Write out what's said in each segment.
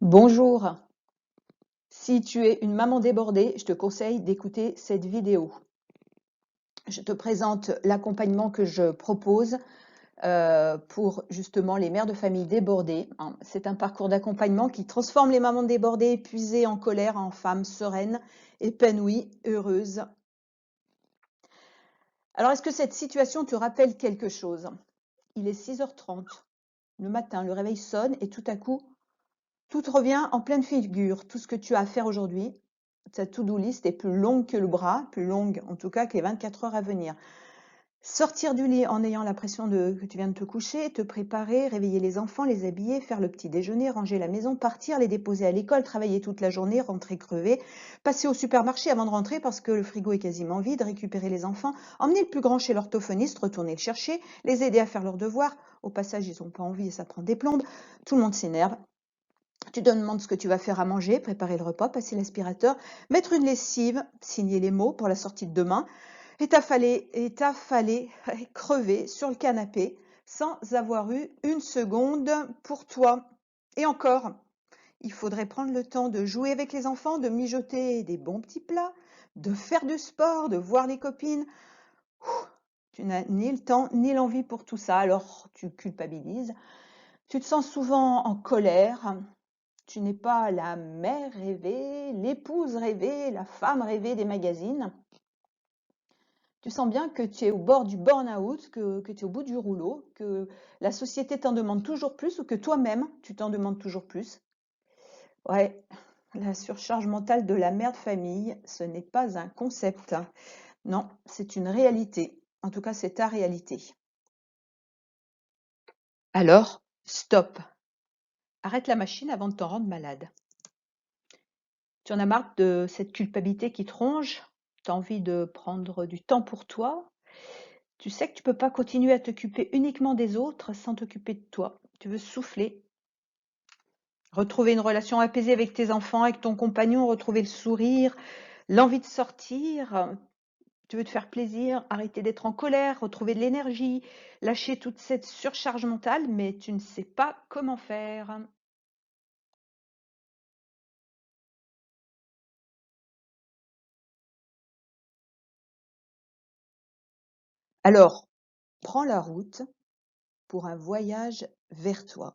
Bonjour, si tu es une maman débordée, je te conseille d'écouter cette vidéo. Je te présente l'accompagnement que je propose pour justement les mères de famille débordées, hein. C'est un parcours d'accompagnement qui transforme les mamans débordées, épuisées, en colère, en femmes sereines, épanouies, heureuses. Alors, est-ce que cette situation te rappelle quelque chose? Il est 6h30, le matin, le réveil sonne et tout à coup, tout te revient en pleine figure, tout ce que tu as à faire aujourd'hui. Ta to-do list est plus longue que le bras, plus longue en tout cas que les 24 heures à venir. Sortir du lit en ayant l'impression que tu viens de te coucher, te préparer, réveiller les enfants, les habiller, faire le petit déjeuner, ranger la maison, partir, les déposer à l'école, travailler toute la journée, rentrer crevé, passer au supermarché avant de rentrer parce que le frigo est quasiment vide, récupérer les enfants, emmener le plus grand chez l'orthophoniste, retourner le chercher, les aider à faire leurs devoirs. Au passage, ils n'ont pas envie et ça prend des plombes. Tout le monde s'énerve. Tu te demandes ce que tu vas faire à manger, préparer le repas, passer l'aspirateur, mettre une lessive, signer les mots pour la sortie de demain, et t'as fallé crever sur le canapé sans avoir eu une seconde pour toi. Et encore, il faudrait prendre le temps de jouer avec les enfants, de mijoter des bons petits plats, de faire du sport, de voir les copines. Tu n'as ni le temps ni l'envie pour tout ça, alors tu culpabilises. Tu te sens souvent en colère. Tu n'es pas la mère rêvée, l'épouse rêvée, la femme rêvée des magazines. Tu sens bien que tu es au bord du burn-out, que tu es au bout du rouleau, que la société t'en demande toujours plus ou que toi-même, tu t'en demandes toujours plus. Ouais, la surcharge mentale de la mère de famille, ce n'est pas un concept. Non, c'est une réalité. En tout cas, c'est ta réalité. Alors, stop. Arrête la machine avant de t'en rendre malade. Tu en as marre de cette culpabilité qui te ronge? Tu as envie de prendre du temps pour toi? Tu sais que tu peux pas continuer à t'occuper uniquement des autres sans t'occuper de toi. Tu veux souffler, retrouver une relation apaisée avec tes enfants, avec ton compagnon, retrouver le sourire, l'envie de sortir. Tu veux te faire plaisir, arrêter d'être en colère, retrouver de l'énergie, lâcher toute cette surcharge mentale, mais tu ne sais pas comment faire. Alors, prends la route pour un voyage vers toi.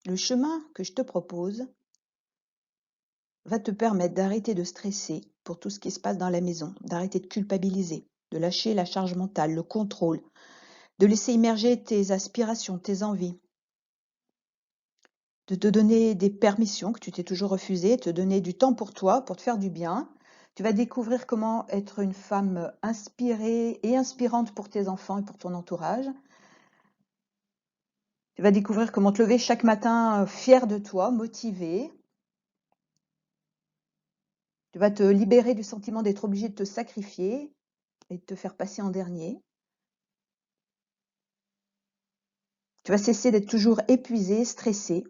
Le chemin que je te propose va te permettre d'arrêter de stresser pour tout ce qui se passe dans la maison, d'arrêter de culpabiliser, de lâcher la charge mentale, le contrôle, de laisser immerger tes aspirations, tes envies, de te donner des permissions que tu t'es toujours refusées, te donner du temps pour toi, pour te faire du bien. Tu vas découvrir comment être une femme inspirée et inspirante pour tes enfants et pour ton entourage. Tu vas découvrir comment te lever chaque matin fière de toi, motivée. Tu vas te libérer du sentiment d'être obligée de te sacrifier et de te faire passer en dernier. Tu vas cesser d'être toujours épuisée, stressée.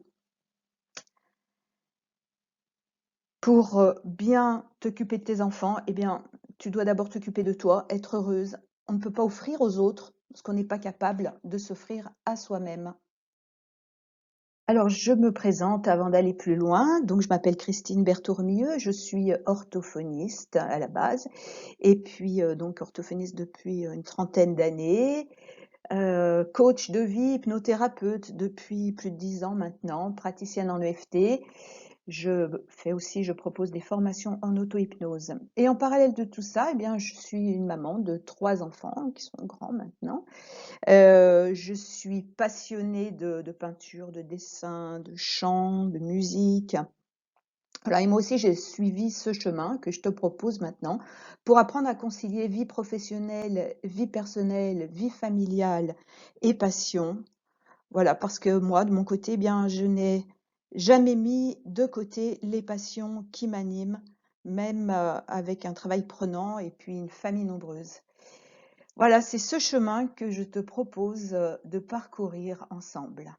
Pour bien t'occuper de tes enfants, eh bien, tu dois d'abord t'occuper de toi, être heureuse. On ne peut pas offrir aux autres ce qu'on n'est pas capable de s'offrir à soi-même. Alors, je me présente avant d'aller plus loin. Donc, je m'appelle Christine Berthourmieux, je suis orthophoniste à la base, et puis donc orthophoniste depuis une trentaine d'années, coach de vie, hypnothérapeute depuis plus de 10 ans maintenant, praticienne en EFT. Je propose des formations en auto-hypnose. Et en parallèle de tout ça, eh bien, je suis une maman de 3 enfants qui sont grands maintenant. Je suis passionnée de peinture, de dessin, de chant, de musique. Voilà, et moi aussi, j'ai suivi ce chemin que je te propose maintenant pour apprendre à concilier vie professionnelle, vie personnelle, vie familiale et passion. Voilà, parce que moi, de mon côté, eh bien, je n'ai jamais mis de côté les passions qui m'animent, même avec un travail prenant et puis une famille nombreuse. Voilà, c'est ce chemin que je te propose de parcourir ensemble.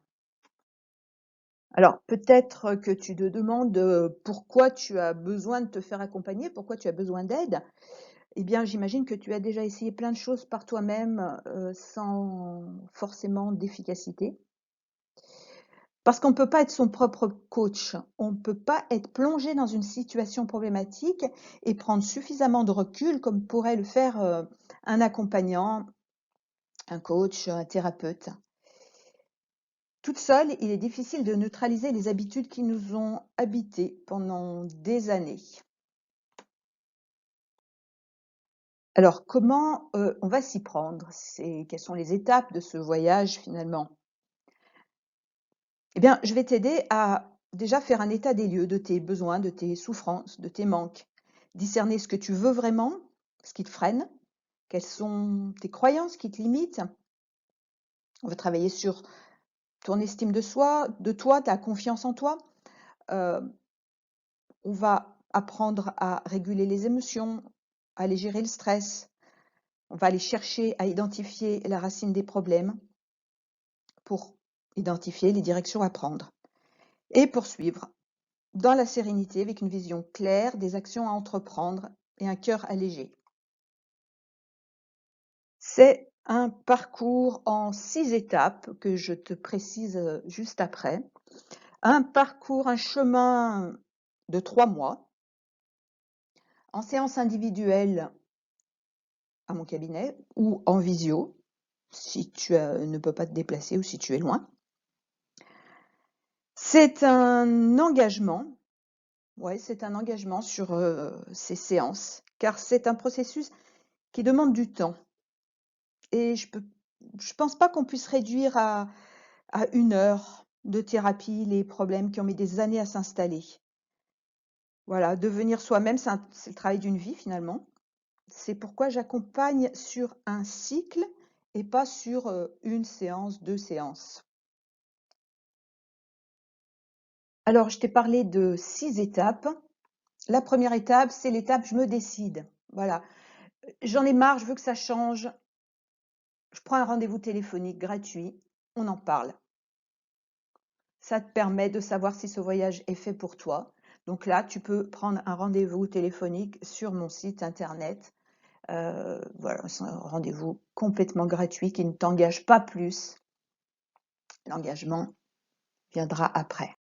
Alors, peut-être que tu te demandes pourquoi tu as besoin de te faire accompagner, pourquoi tu as besoin d'aide. Eh bien, j'imagine que tu as déjà essayé plein de choses par toi-même sans forcément d'efficacité. Parce qu'on ne peut pas être son propre coach. On ne peut pas être plongé dans une situation problématique et prendre suffisamment de recul comme pourrait le faire un accompagnant, un coach, un thérapeute. Toute seule, il est difficile de neutraliser les habitudes qui nous ont habités pendant des années. Alors, comment on va s'y prendre? Quelles sont les étapes de ce voyage finalement? Eh bien, je vais t'aider à déjà faire un état des lieux de tes besoins, de tes souffrances, de tes manques. Discerner ce que tu veux vraiment, ce qui te freine, quelles sont tes croyances qui te limitent. On va travailler sur ton estime de soi, de toi, ta confiance en toi. Euh, on va apprendre à réguler les émotions, à aller gérer le stress. On va aller chercher à identifier la racine des problèmes pour identifier les directions à prendre et poursuivre dans la sérénité avec une vision claire des actions à entreprendre et un cœur allégé. C'est un parcours en 6 étapes que je te précise juste après. Un parcours, un chemin de 3 mois en séance individuelle à mon cabinet ou en visio si tu ne peux pas te déplacer ou si tu es loin. C'est un engagement, ouais, c'est un engagement sur ces séances, car c'est un processus qui demande du temps. Et je pense pas qu'on puisse réduire à 1 heure de thérapie les problèmes qui ont mis des années à s'installer. Voilà, devenir soi-même, c'est le travail d'une vie finalement. C'est pourquoi j'accompagne sur un cycle et pas sur 1 séance, 2 séances. Alors, je t'ai parlé de 6 étapes. La première étape, c'est l'étape je me décide. Voilà. J'en ai marre, je veux que ça change. Je prends un rendez-vous téléphonique gratuit, on en parle. Ça te permet de savoir si ce voyage est fait pour toi. Donc là, tu peux prendre un rendez-vous téléphonique sur mon site internet. Voilà, c'est un rendez-vous complètement gratuit qui ne t'engage pas plus. L'engagement viendra après.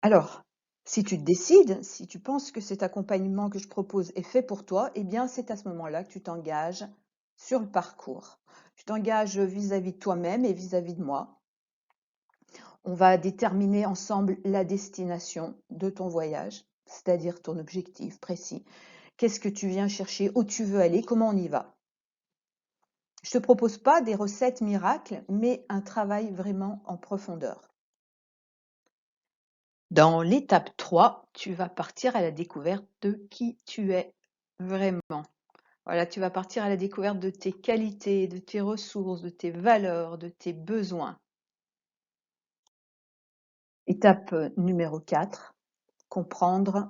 Alors, si tu te décides, si tu penses que cet accompagnement que je propose est fait pour toi, eh bien, c'est à ce moment-là que tu t'engages sur le parcours. Tu t'engages vis-à-vis de toi-même et vis-à-vis de moi. On va déterminer ensemble la destination de ton voyage, c'est-à-dire ton objectif précis. Qu'est-ce que tu viens chercher, où tu veux aller, comment on y va. Je ne te propose pas des recettes miracles, mais un travail vraiment en profondeur. Dans l'étape 3, tu vas partir à la découverte de qui tu es vraiment. Voilà, tu vas partir à la découverte de tes qualités, de tes ressources, de tes valeurs, de tes besoins. Étape numéro 4, comprendre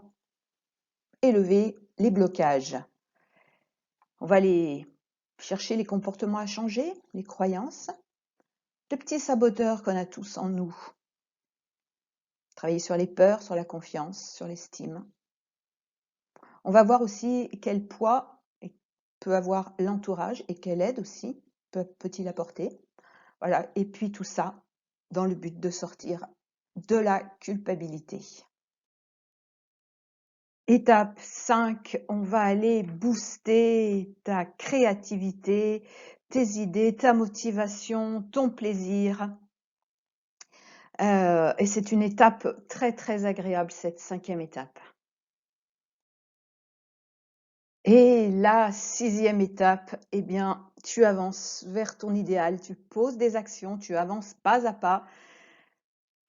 et lever les blocages. On va aller chercher les comportements à changer, les croyances, de petits saboteurs qu'on a tous en nous. Travailler sur les peurs, sur la confiance, sur l'estime. On va voir aussi quel poids peut avoir l'entourage et quelle aide aussi peut-il apporter. Voilà, et puis tout ça dans le but de sortir de la culpabilité. Étape 5, on va aller booster ta créativité, tes idées, ta motivation, ton plaisir. Et c'est une étape très, très agréable, cette 5e étape. Et la 6e étape, eh bien, tu avances vers ton idéal, tu poses des actions, tu avances pas à pas,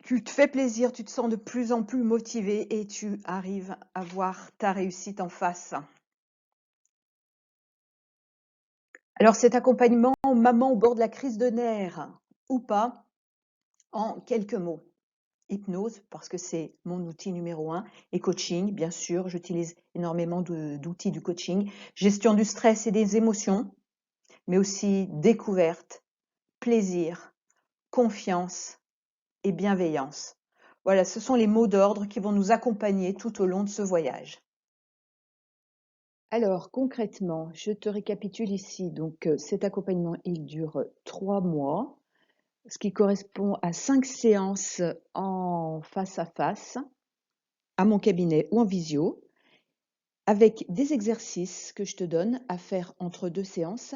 tu te fais plaisir, tu te sens de plus en plus motivé et tu arrives à voir ta réussite en face. Alors cet accompagnement maman au bord de la crise de nerfs ou pas, en quelques mots. Hypnose, parce que c'est mon outil numéro 1, et coaching, bien sûr, j'utilise énormément d'outils du coaching. Gestion du stress et des émotions, mais aussi découverte, plaisir, confiance et bienveillance. Voilà, ce sont les mots d'ordre qui vont nous accompagner tout au long de ce voyage. Alors concrètement, je te récapitule ici. Donc cet accompagnement, il dure 3 mois. ce qui correspond à 5 séances en face à face, à mon cabinet ou en visio, avec des exercices que je te donne à faire entre 2 séances,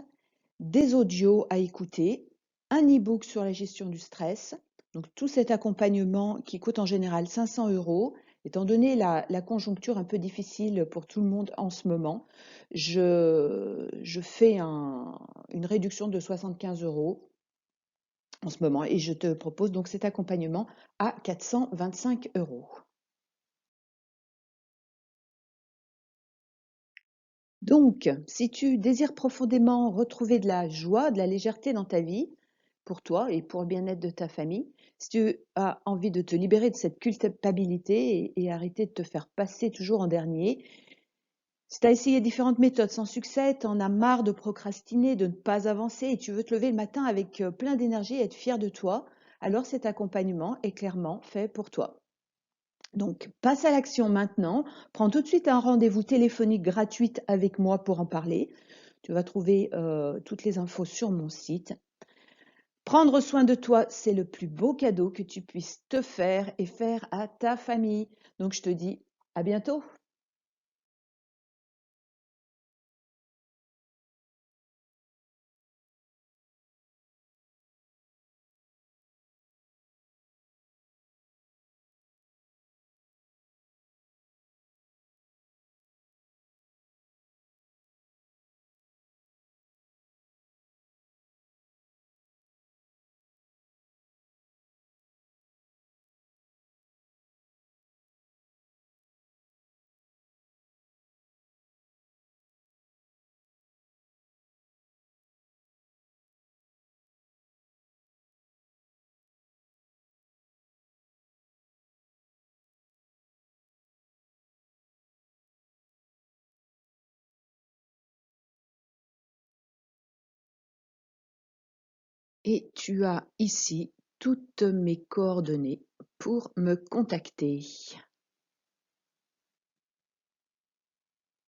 des audios à écouter, un e-book sur la gestion du stress. Donc tout cet accompagnement qui coûte en général 500 €, étant donné la conjoncture un peu difficile pour tout le monde en ce moment, je fais une réduction de 75 € en ce moment et je te propose donc cet accompagnement à 425 €. Donc, si tu désires profondément retrouver de la joie, de la légèreté dans ta vie, pour toi et pour le bien-être de ta famille, si tu as envie de te libérer de cette culpabilité et arrêter de te faire passer toujours en dernier, si tu as essayé différentes méthodes sans succès, tu en as marre de procrastiner, de ne pas avancer et tu veux te lever le matin avec plein d'énergie et être fier de toi, alors cet accompagnement est clairement fait pour toi. Donc, passe à l'action maintenant. Prends tout de suite un rendez-vous téléphonique gratuit avec moi pour en parler. Tu vas trouver toutes les infos sur mon site. Prendre soin de toi, c'est le plus beau cadeau que tu puisses te faire et faire à ta famille. Donc, je te dis à bientôt. Et tu as ici toutes mes coordonnées pour me contacter.